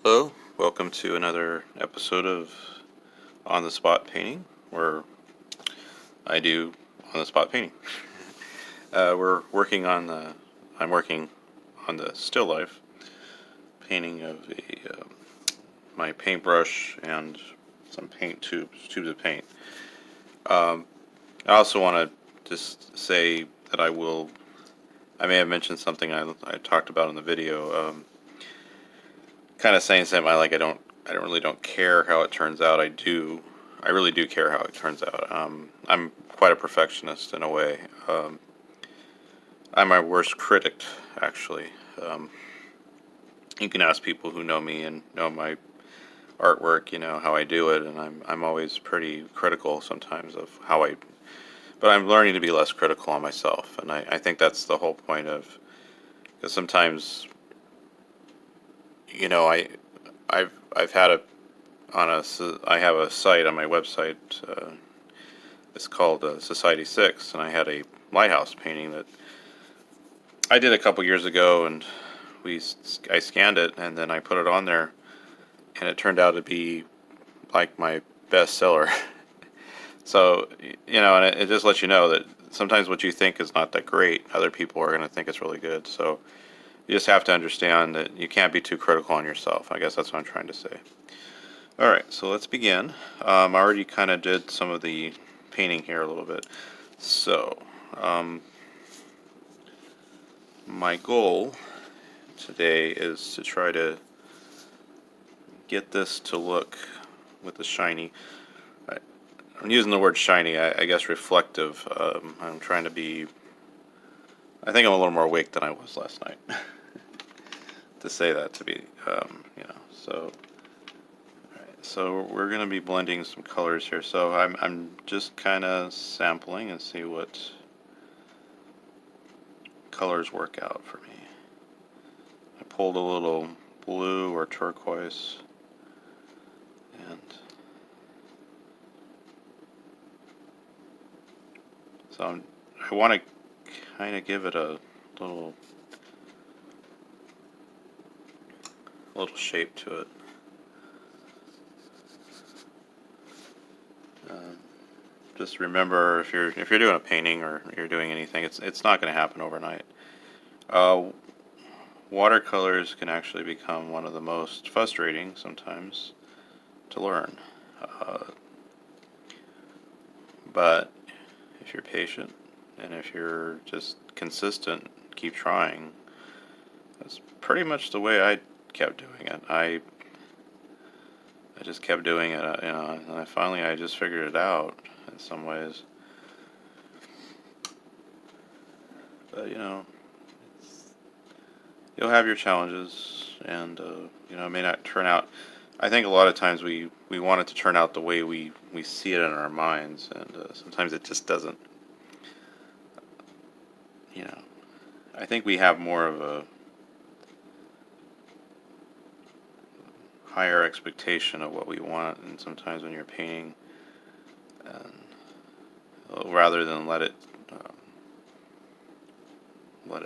Hello, welcome to another episode of On the Spot Painting, where I do on the spot painting. We're working on I'm working on the still life painting of my paintbrush and some paint tubes of paint. Um, I also want to just say that I may have mentioned something I talked about in the video. Kind of saying something I really don't care how it turns out. I really do care how it turns out. I'm quite a perfectionist in a way. I'm my worst critic, actually. Um, you can ask people who know me and know my artwork, how I do it, and I'm always pretty critical sometimes of but I'm learning to be less critical on myself, and I think that's the whole point of, because sometimes, you know, I, I've had I have a site on my website. It's called Society 6, and I had a lighthouse painting that I did a couple years ago, and I scanned it, and then I put it on there, and it turned out to be like my bestseller. So, and it just lets you know that sometimes what you think is not that great, other people are going to think it's really good. So you just have to understand that you can't be too critical on yourself. I guess that's what I'm trying to say. All right, so let's begin. I already kind of did some of the painting here a little bit. So, my goal today is to try to get this to look with the shiny. I'm using the word shiny, I guess reflective. I'm trying to be. I think I'm a little more awake than I was last night. To say that to be, So, alright, so we're going to be blending some colors here. So I'm just kind of sampling and see what colors work out for me. I pulled a little blue or turquoise, and so I want to kind of give it a little shape to it. Just remember, if you're doing a painting or you're doing anything, it's not going to happen overnight. Watercolors can actually become one of the most frustrating sometimes to learn, but if you're patient and if you're just consistent, keep trying. That's pretty much the way I kept doing it. I just kept doing it, and I just figured it out in some ways. But you'll have your challenges, and it may not turn out. I think a lot of times we want it to turn out the way we see it in our minds, and sometimes it just doesn't. I think we have more of a higher expectation of what we want, and sometimes when you're painting, rather than let it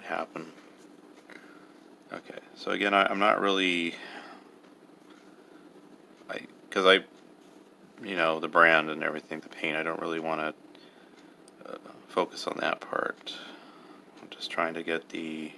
happen. Okay, so again, I'm not really, because the brand and everything, the paint, I don't really want to focus on that part. I'm just trying to get the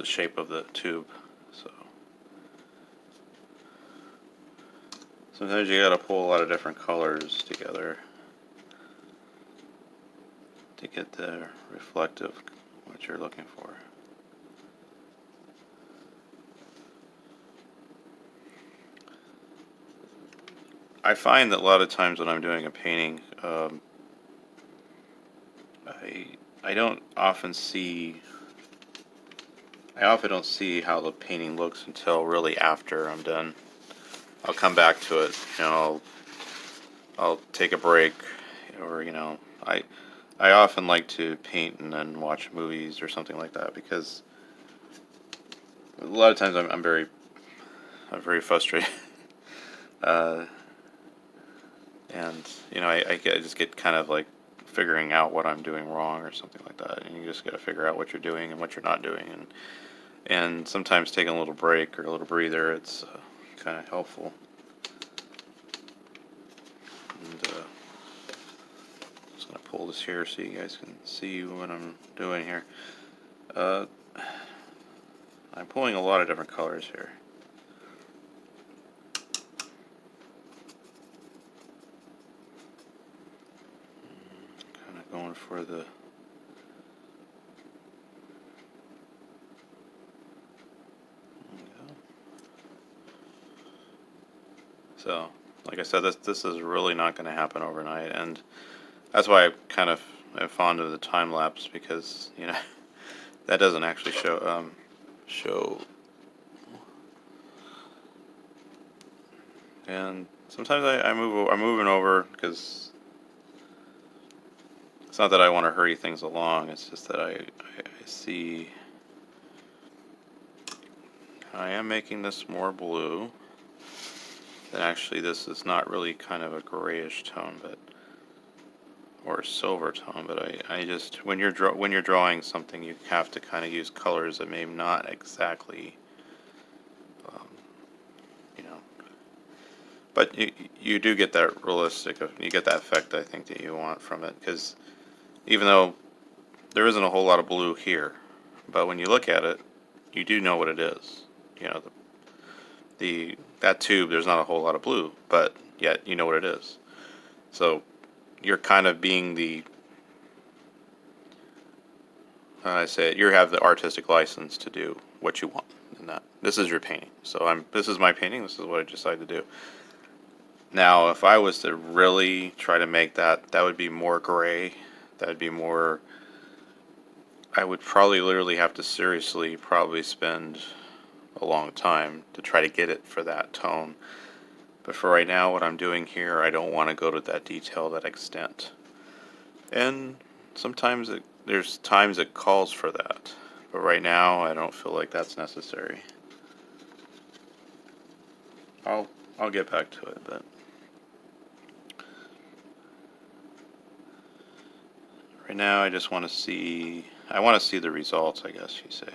shape of the tube. So sometimes you gotta pull a lot of different colors together to get the reflective what you're looking for. I find that a lot of times when I'm doing a painting, I don't often see. I often don't see how the painting looks until really after I'm done. I'll come back to it. I'll take a break, or I often like to paint and then watch movies or something like that, because a lot of times I'm very frustrated, and I just get kind of like figuring out what I'm doing wrong or something like that, and you just got to figure out what you're doing and what you're not doing, and And sometimes taking a little break or a little breather, it's kind of helpful. And just going to pull this here so you guys can see what I'm doing here. I'm pulling a lot of different colors here. Kind of going for the So, like I said, this is really not going to happen overnight, and that's why I kind of am fond of the time lapse, because that doesn't actually show. And sometimes I'm moving over because it's not that I want to hurry things along. It's just that I see I am making this more blue. And actually, this is not really kind of a grayish tone, or a silver tone. But I just when you're drawing something, you have to kind of use colors that may not exactly, um, you know. But you do get that you get that effect, I think, that you want from it, because even though there isn't a whole lot of blue here, but when you look at it, you do know what it is. That tube, there's not a whole lot of blue, but yet you know what it is. So you're kind of being you have the artistic license to do what you want, and this is your painting. So this is my painting. This is what I decided to do. Now, if I was to really try to make that would be more gray. That would be more. I would probably literally have to seriously probably spend a long time to try to get it for that tone. But for right now, what I'm doing here, I don't want to go to that detail, that extent. And sometimes there's times it calls for that. But right now, I don't feel like that's necessary. I'll get back to it, but right now I just want to see. I want to see the results, I guess you say.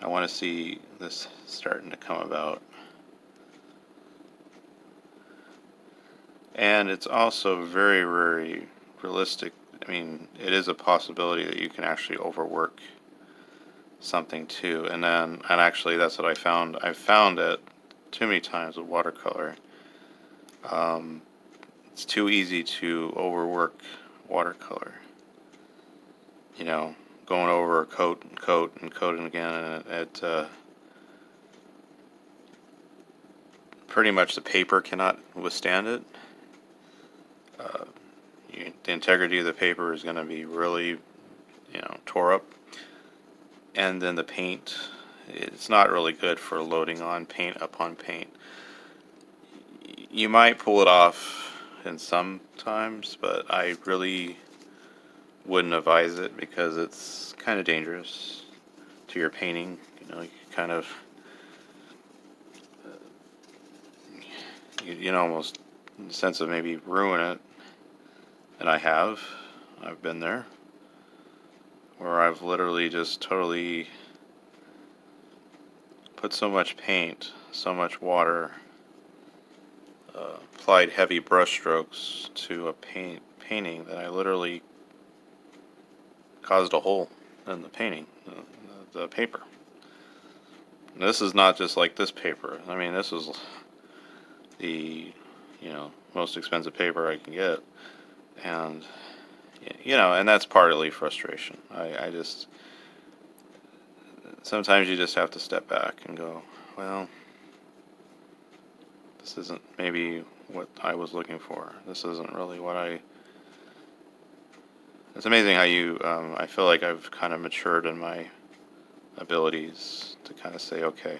I want to see this starting to come about. And it's also very, very realistic. I mean, it is a possibility that you can actually overwork something too. And actually, that's what I found. I found it too many times with watercolor. It's too easy to overwork watercolor. Going over a coat and coat and coating again, and it pretty much the paper cannot withstand it. The integrity of the paper is going to be really, tore up. And then the paint, it's not really good for loading on paint upon paint. You might pull it off in some times, but I really wouldn't advise it, because it's kind of dangerous to your painting. You kind of, almost in the sense of maybe ruin it. And I've been there, where I've literally just totally put so much paint, so much water, applied heavy brush strokes to a painting that I literally caused a hole in the painting, the paper. And this is not just like this paper. I mean, this is the, most expensive paper I can get. And, and that's partly frustration. I just, sometimes you just have to step back and go, well, this isn't maybe what I was looking for. This isn't really it's amazing how I feel like I've kind of matured in my abilities to kind of say, okay,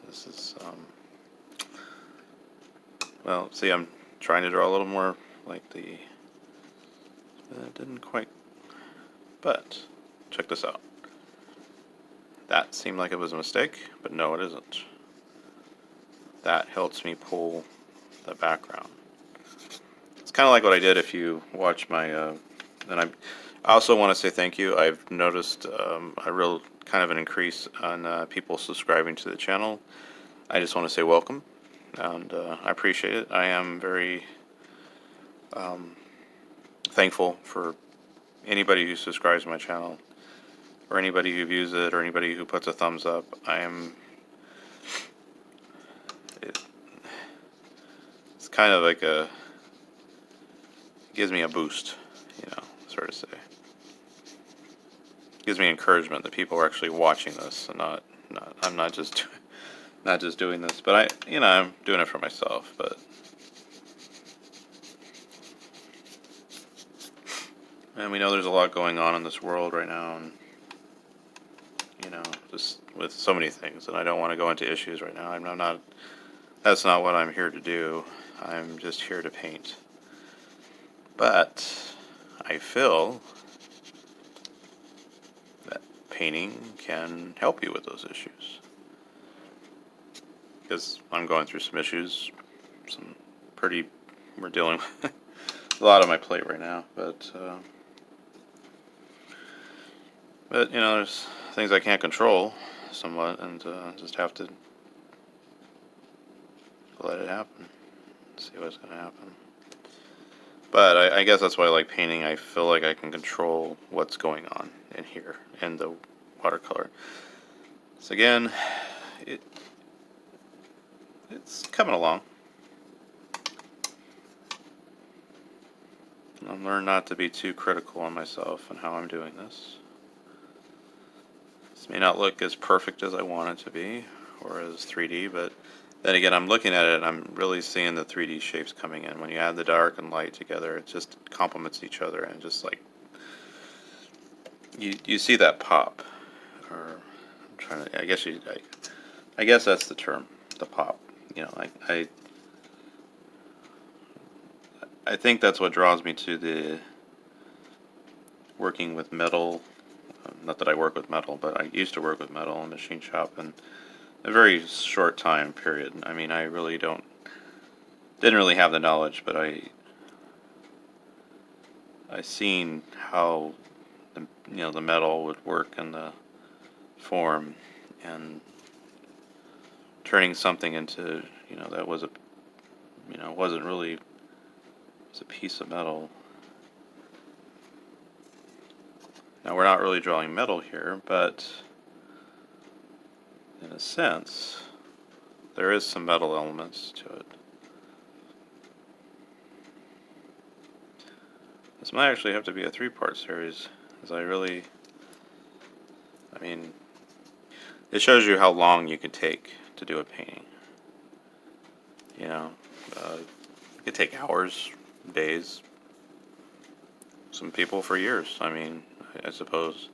this is, well, see, I'm trying to draw a little more like it didn't quite, but check this out. That seemed like it was a mistake, but no, it isn't. That helps me pull the background. It's kind of like what I did if you watch my, and I also want to say thank you. I've noticed a real kind of an increase on people subscribing to the channel. I just want to say welcome, and I appreciate it. I am very thankful for anybody who subscribes to my channel, or anybody who views it, or anybody who puts a thumbs up. It's kind of like it gives me a boost, sort of say. It gives me encouragement that people are actually watching this, and I'm not just not just doing this, but I'm doing it for myself, but. And we know there's a lot going on in this world right now, and just with so many things, and I don't want to go into issues right now. I'm not. That's not what I'm here to do. I'm just here to paint. But I feel that painting can help you with those issues, because I'm going through some issues. We're dealing with a lot on my plate right now, but there's things I can't control somewhat, and just have to let it happen, see what's going to happen. But I guess that's why I like painting. I feel like I can control what's going on in here in the watercolor. So again, it's coming along. I've learned not to be too critical on myself and how I'm doing this. This may not look as perfect as I want it to be, or as 3D, but then again, I'm looking at it and I'm really seeing the 3D shapes coming in. When you add the dark and light together, it just complements each other, and just like you see that pop. Or I'm trying to. I guess that's the term, the pop. I think that's what draws me to the working with metal. Not that I work with metal, but I used to work with metal in a machine shop, and a very short time period. I mean, I really didn't really have the knowledge, but I seen how the metal would work in the form, and turning something into that was wasn't really, it's a piece of metal. Now we're not really drawing metal here, but in a sense, there is some metal elements to it. This might actually have to be a 3-part series, because I mean, it shows you how long you can take to do a painting. It could take hours, days, some people for years. I mean, I suppose.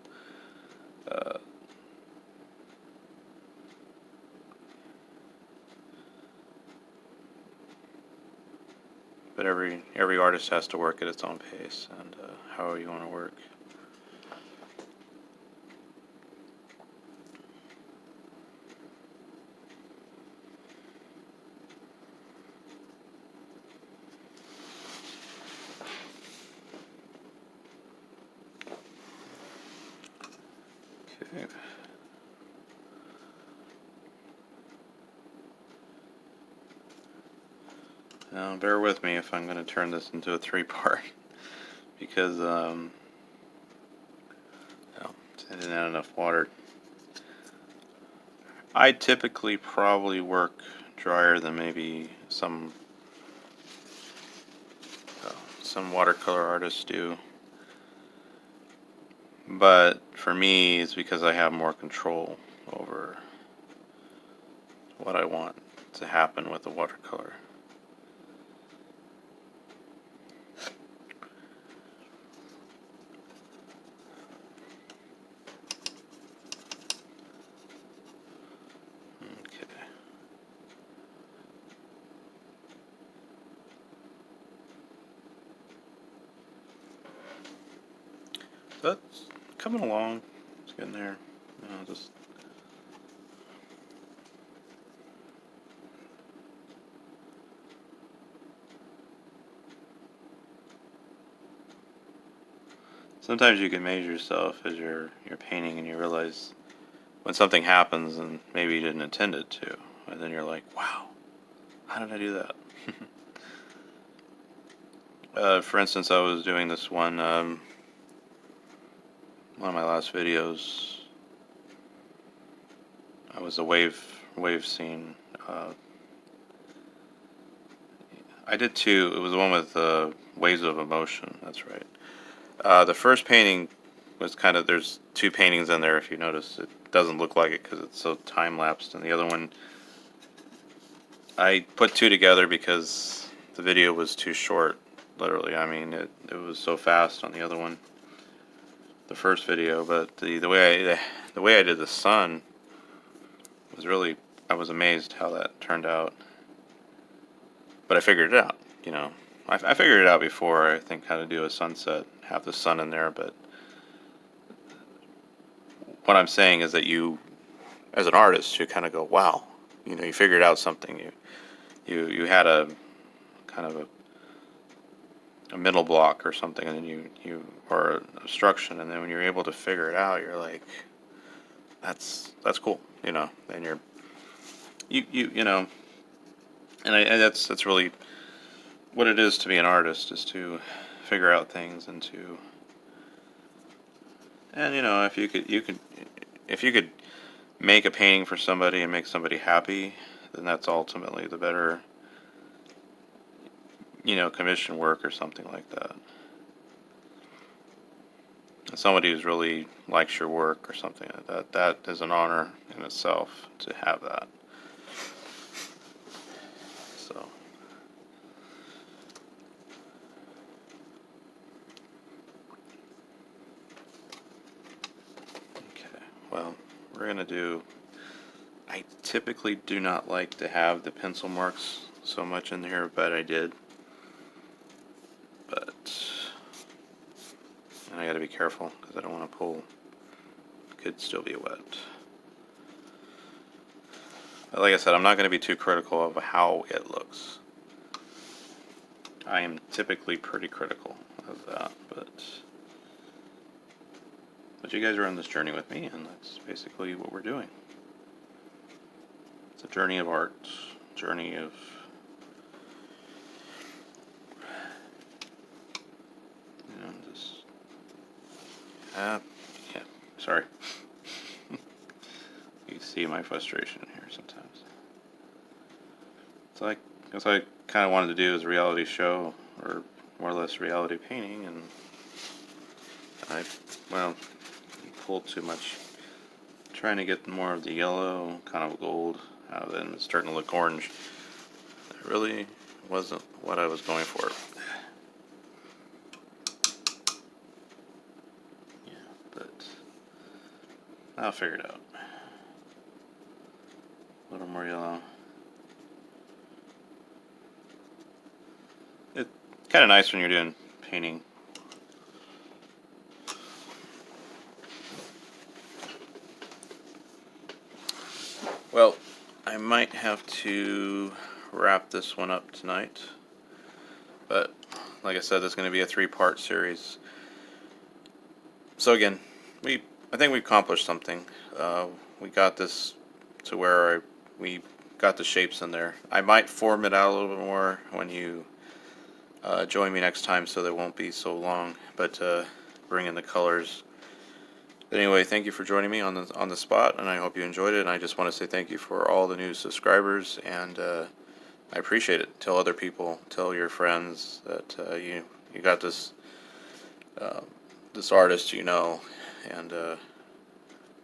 But every artist has to work at its own pace, and however you want to work. Okay. Now, bear with me if I'm going to turn this into a 3-part, because I didn't add enough water. I typically probably work drier than maybe some watercolor artists do, but for me, it's because I have more control over what I want to happen with the watercolor. That's coming along. It's getting there. Just sometimes you can measure yourself as you're painting, and you realize when something happens and maybe you didn't intend it to, and then you're like, wow, how did I do that? For instance, I was doing this one of my last videos. I was a wave scene. I did two. It was the one with waves of emotion. That's right. The first painting was kind of, there's two paintings in there. If you notice, it doesn't look like it because it's so time lapsed. And the other one, I put two together because the video was too short. Literally, I mean, it was so fast on the other one, the first video. But the way I did the sun was really, I was amazed how that turned out. But I figured it out, you know. I figured it out before, I think, how to do a sunset, have the sun in there, but what I'm saying is that you, as an artist, you kind of go, wow, you know, you figured out something. You had a kind of a middle block or something, and then or an obstruction, and then when you're able to figure it out, you're like, that's cool, you know, and you know, and that's really what it is to be an artist, is to figure out things and you know, if you could make a painting for somebody and make somebody happy, then that's ultimately the better, you know, commission work or something like that. And somebody who's really likes your work or something like that, that is an honor in itself to have that. So. Okay, well, we're going to do, I typically do not like to have the pencil marks so much in here, but I did. But, and I got to be careful because I don't want to pull, it could still be wet. But like I said, I'm not going to be too critical of how it looks. I am typically pretty critical of that, but you guys are on this journey with me, and that's basically what we're doing. It's a journey of art, journey of just yeah, sorry. You see my frustration in here sometimes. So that's what I kind of wanted to do, is a reality show, or more or less reality painting, and I, well, pulled too much. Trying to get more of the yellow, kind of gold out of it, and it's starting to look orange. It really wasn't what I was going for. Yeah, but I'll figure it out. A little more yellow. It's kind of nice when you're doing painting. Well, I might have to wrap this one up tonight, but like I said, there's going to be a 3-part series. So again, I think we accomplished something. We got this to where we got the shapes in there. I might form it out a little bit more when you join me next time, so that it won't be so long, but bring in the colors. But anyway, thank you for joining me on the spot, and I hope you enjoyed it. And I just want to say thank you for all the new subscribers, and I appreciate it. Tell other people, tell your friends that you got this this artist, you know, and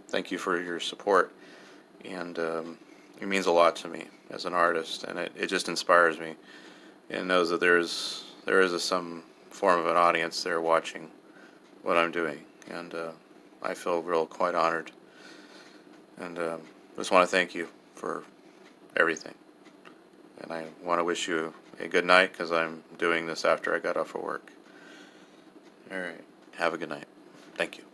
thank you for your support. And it means a lot to me as an artist, and it just inspires me, and knows that there is some form of an audience there watching what I'm doing, and I feel quite honored, and just want to thank you for everything. And I want to wish you a good night, because I'm doing this after I got off of work. All right, have a good night. Thank you.